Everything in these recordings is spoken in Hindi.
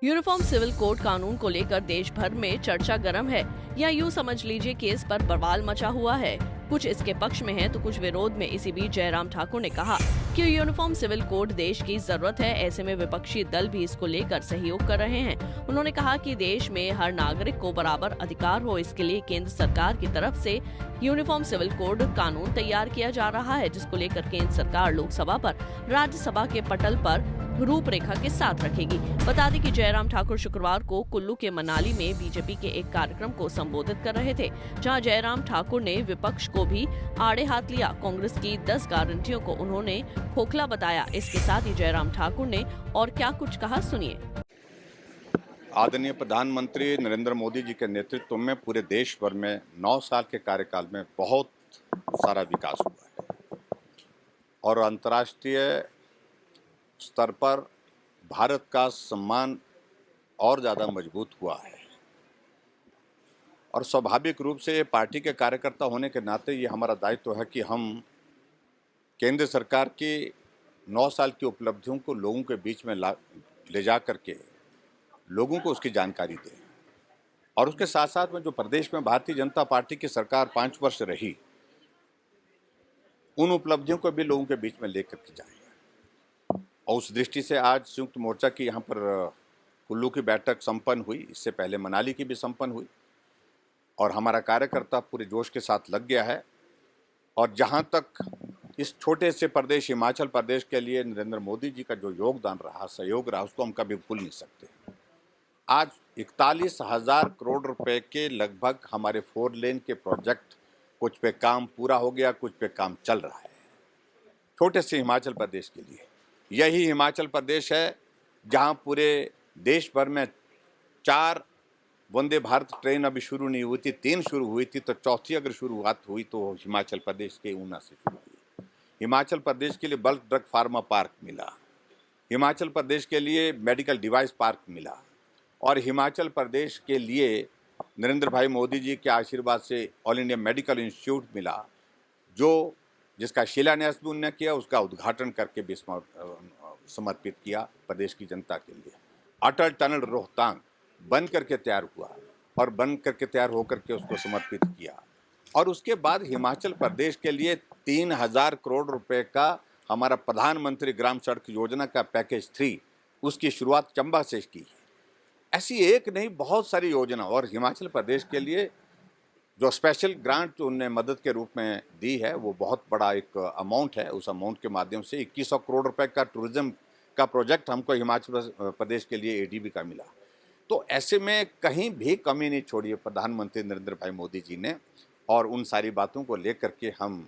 यूनिफॉर्म सिविल कोड कानून को लेकर देश भर में चर्चा गर्म है, या यूं समझ लीजिए कि इस पर बवाल मचा हुआ है। कुछ इसके पक्ष में है तो कुछ विरोध में। इसी बीच जयराम ठाकुर ने कहा कि यूनिफॉर्म सिविल कोड देश की जरूरत है। ऐसे में विपक्षी दल भी इसको लेकर सहयोग कर रहे हैं। उन्होंने कहा कि देश में हर नागरिक को बराबर अधिकार हो, इसके लिए केंद्र सरकार की तरफ से यूनिफॉर्म सिविल कोड कानून तैयार किया जा रहा है, जिसको लेकर केंद्र सरकार लोकसभा पर राज्यसभा के पटल पर रूपरेखा के साथ रखेगी। बता दें कि जयराम ठाकुर शुक्रवार को कुल्लू के मनाली में बीजेपी के एक कार्यक्रम को संबोधित कर रहे थे, जहां जयराम ठाकुर ने विपक्ष को भी आड़े हाथ लिया। कांग्रेस की 10 गारंटियों को उन्होंने खोखला बताया। इसके साथ ही जयराम ठाकुर ने और क्या कुछ कहा, सुनिए। आदरणीय प्रधानमंत्री नरेंद्र मोदी जी के नेतृत्व में पूरे देश भर में 9 साल के कार्यकाल में बहुत सारा विकास हुआ है और अंतर्राष्ट्रीय स्तर पर भारत का सम्मान और ज़्यादा मजबूत हुआ है। और स्वाभाविक रूप से पार्टी के कार्यकर्ता होने के नाते ये हमारा दायित्व है कि हम केंद्र सरकार की 9 साल की उपलब्धियों को लोगों के बीच में ले जा करके लोगों को उसकी जानकारी दें, और उसके साथ साथ में जो प्रदेश में भारतीय जनता पार्टी की सरकार 5 वर्ष रही, उन उपलब्धियों को भी लोगों के बीच में लेकर के जाएं। और उस दृष्टि से आज संयुक्त मोर्चा की यहाँ पर कुल्लू की बैठक संपन्न हुई। इससे पहले मनाली की भी संपन्न हुई और हमारा कार्यकर्ता पूरे जोश के साथ लग गया है। और जहाँ तक इस छोटे से प्रदेश हिमाचल प्रदेश के लिए नरेंद्र मोदी जी का जो योगदान रहा, सहयोग रहा, उसको हम कभी भूल नहीं सकते। आज 41,000 करोड़ रुपए के लगभग हमारे 4 लेन के प्रोजेक्ट, कुछ पे काम पूरा हो गया, कुछ पे काम चल रहा है। छोटे से हिमाचल प्रदेश के लिए यही हिमाचल प्रदेश है जहां पूरे देश भर में 4 वंदे भारत ट्रेन अभी शुरू नहीं हुई थी, 3 शुरू हुई थी, तो चौथी अगर शुरुआत हुई तो हिमाचल प्रदेश के ऊना से शुरू हुई। हिमाचल प्रदेश के लिए बल्क ड्रग फार्मा पार्क मिला, हिमाचल प्रदेश के लिए मेडिकल डिवाइस पार्क मिला, और हिमाचल प्रदेश के लिए नरेंद्र भाई मोदी जी के आशीर्वाद से ऑल इंडिया मेडिकल इंस्टीट्यूट मिला, जिसका शिलान्यास भी उन्होंने किया, उसका उद्घाटन करके भी समर्पित किया प्रदेश की जनता के लिए। अटल टनल रोहतांग बन करके तैयार हुआ और बन करके तैयार होकर के उसको समर्पित किया। और उसके बाद हिमाचल प्रदेश के लिए 3,000 करोड़ रुपए का हमारा प्रधानमंत्री ग्राम सड़क योजना का पैकेज 3, उसकी शुरुआत चंबा से की है। ऐसी एक नहीं, बहुत सारी योजना। और हिमाचल प्रदेश के लिए जो स्पेशल ग्रांट जो उन्होंने मदद के रूप में दी है, वो बहुत बड़ा एक अमाउंट है। उस अमाउंट के माध्यम से 2100 करोड़ रुपए का टूरिज्म का प्रोजेक्ट हमको हिमाचल प्रदेश के लिए एडीबी का मिला। तो ऐसे में कहीं भी कमी नहीं छोड़ी है प्रधानमंत्री नरेंद्र भाई मोदी जी ने। और उन सारी बातों को लेकर के हम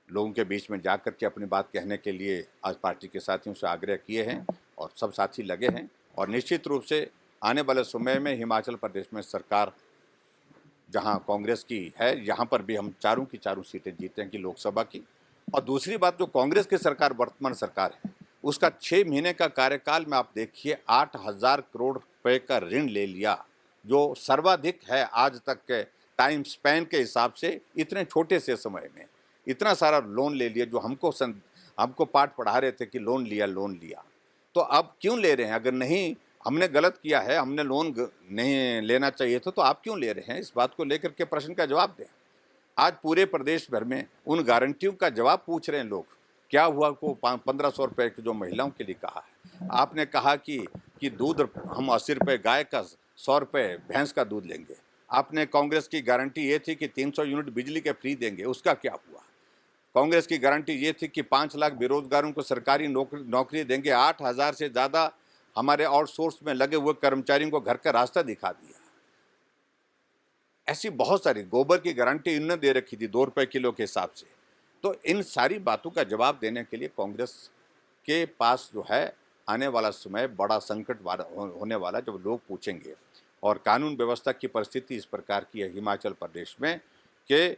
लोगों के बीच में जाकर के अपनी बात कहने के लिए आज पार्टी के साथियों से आग्रह किए हैं और सब साथी लगे हैं। और निश्चित रूप से आने वाले समय में हिमाचल प्रदेश में सरकार जहां कांग्रेस की है, यहाँ पर भी हम चारों की चारों सीटें जीतेंगी लोकसभा की। और दूसरी बात, जो कांग्रेस की सरकार वर्तमान सरकार है, उसका 6 महीने का कार्यकाल में आप देखिए 8,000 करोड़ रुपए का ऋण ले लिया, जो सर्वाधिक है आज तक के टाइम स्पैन के हिसाब से। इतने छोटे से समय में इतना सारा लोन ले लिया, जो हमको पाठ पढ़ा रहे थे कि लोन लिया। तो अब क्यों ले रहे हैं? अगर नहीं हमने गलत किया है, हमने लोन नहीं लेना चाहिए था, तो आप क्यों ले रहे हैं? इस बात को लेकर के प्रश्न का जवाब दें। आज पूरे प्रदेश भर में उन गारंटियों का जवाब पूछ रहे हैं लोग। क्या हुआ को 1500 रुपये की जो महिलाओं के लिए कहा है, आपने कहा कि दूध हम 80 रुपये गाय का, 100 रुपये भैंस का दूध लेंगे। आपने कांग्रेस की गारंटी ये थी कि 300 यूनिट बिजली के फ्री देंगे, उसका क्या हुआ? कांग्रेस की गारंटी ये थी कि 5 लाख बेरोजगारों को सरकारी नौकरी देंगे। 8,000 से ज़्यादा हमारे आउटसोर्स में लगे हुए कर्मचारियों को घर का रास्ता दिखा दिया। ऐसी बहुत सारी, गोबर की गारंटी इन्होंने दे रखी थी 2 रुपये किलो के हिसाब से। तो इन सारी बातों का जवाब देने के लिए कांग्रेस के पास जो है आने वाला समय बड़ा संकट होने वाला, जब लोग पूछेंगे। और कानून व्यवस्था की परिस्थिति इस प्रकार की है हिमाचल प्रदेश में कि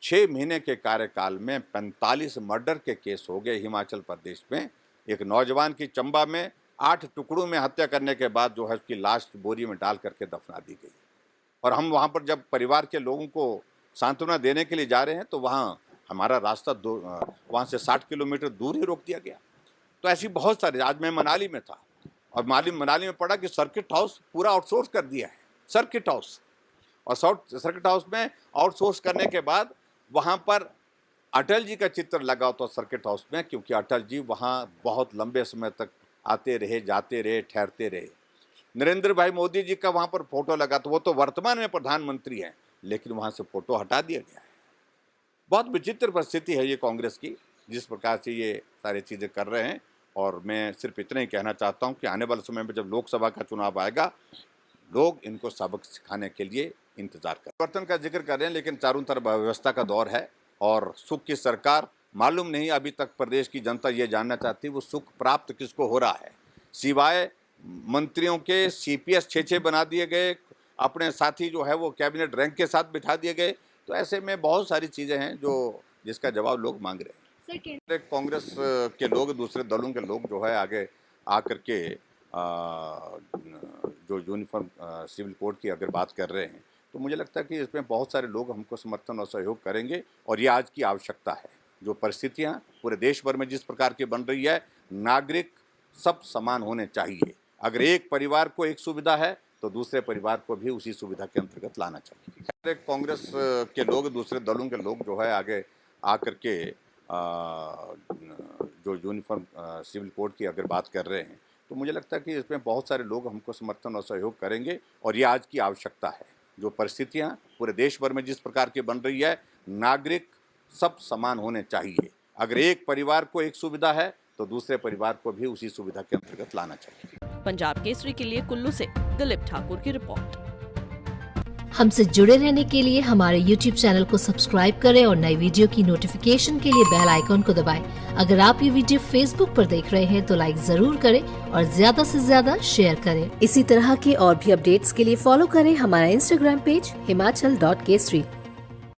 6 महीने के कार्यकाल में 45 मर्डर के केस हो गए हिमाचल प्रदेश में। एक नौजवान की चंबा में 8 टुकड़ों में हत्या करने के बाद जो है उसकी लाश बोरी में डाल करके दफना दी गई। और हम वहाँ पर जब परिवार के लोगों को सांत्वना देने के लिए जा रहे हैं, तो वहाँ हमारा रास्ता वहाँ से 60 किलोमीटर दूर ही रोक दिया गया। तो ऐसी बहुत सारी, आज मैं मनाली में था और मनाली में पढ़ा कि सर्किट हाउस पूरा आउटसोर्स कर दिया है, सर्किट हाउस। और सर्किट हाउस में आउटसोर्स करने के बाद वहाँ पर अटल जी का चित्र लगा होता सर्किट हाउस में, क्योंकि अटल जी वहाँ बहुत लंबे समय तक आते रहे, जाते रहे, ठहरते रहे। नरेंद्र भाई मोदी जी का वहाँ पर फोटो लगा, तो वो तो वर्तमान में प्रधानमंत्री हैं, लेकिन वहाँ से फोटो हटा दिया गया है। बहुत विचित्र परिस्थिति है ये कांग्रेस की, जिस प्रकार से ये सारी चीज़ें कर रहे हैं। और मैं सिर्फ इतना ही कहना चाहता हूँ कि आने वाले समय में जब लोकसभा का चुनाव आएगा, लोग इनको सबक सिखाने के लिए इंतजार कर। परिवर्तन का जिक्र कर रहे हैं, लेकिन चारों तरफ अव्यवस्था का दौर है और सुख की सरकार। मालूम नहीं अभी तक प्रदेश की जनता ये जानना चाहती है वो सुख प्राप्त किसको हो रहा है। सिवाय मंत्रियों के CPS 6 बना दिए गए, अपने साथी जो है वो कैबिनेट रैंक के साथ बिठा दिए गए। तो ऐसे में बहुत सारी चीज़ें हैं जिसका जवाब लोग मांग रहे हैं। कांग्रेस के लोग, दूसरे दलों के लोग जो है आगे आकर के जो यूनिफॉर्म सिविल कोड की अगर बात कर रहे हैं, तो मुझे लगता है कि इसमें बहुत सारे लोग हमको समर्थन और सहयोग करेंगे। और ये आज की आवश्यकता है। जो परिस्थितियां पूरे देश भर में जिस प्रकार की बन रही है, नागरिक सब समान होने चाहिए। अगर एक परिवार को एक सुविधा है तो दूसरे परिवार को भी उसी सुविधा के अंतर्गत लाना चाहिए। कांग्रेस के लोग, दूसरे दलों के लोग जो है आगे आकर के जो यूनिफॉर्म सिविल कोड की अगर बात कर रहे हैं, तो मुझे लगता है कि इसमें बहुत सारे लोग हमको समर्थन और सहयोग करेंगे। और ये आज की आवश्यकता है। जो परिस्थितियां पूरे देश भर में जिस प्रकार की बन रही है, नागरिक सब समान होने चाहिए। अगर एक परिवार को एक सुविधा है तो दूसरे परिवार को भी उसी सुविधा के अंतर्गत लाना चाहिए। पंजाब केसरी के लिए कुल्लू से दिलीप ठाकुर की रिपोर्ट। हमसे जुड़े रहने के लिए हमारे YouTube चैनल को सब्सक्राइब करें और नई वीडियो की नोटिफिकेशन के लिए बेल आइकॉन को दबाएं। अगर आप ये वीडियो Facebook पर देख रहे हैं तो लाइक जरूर करें और ज्यादा से ज्यादा शेयर करें। इसी तरह के और भी अपडेट्स के लिए फॉलो करें हमारा Instagram पेज himachal.kesri।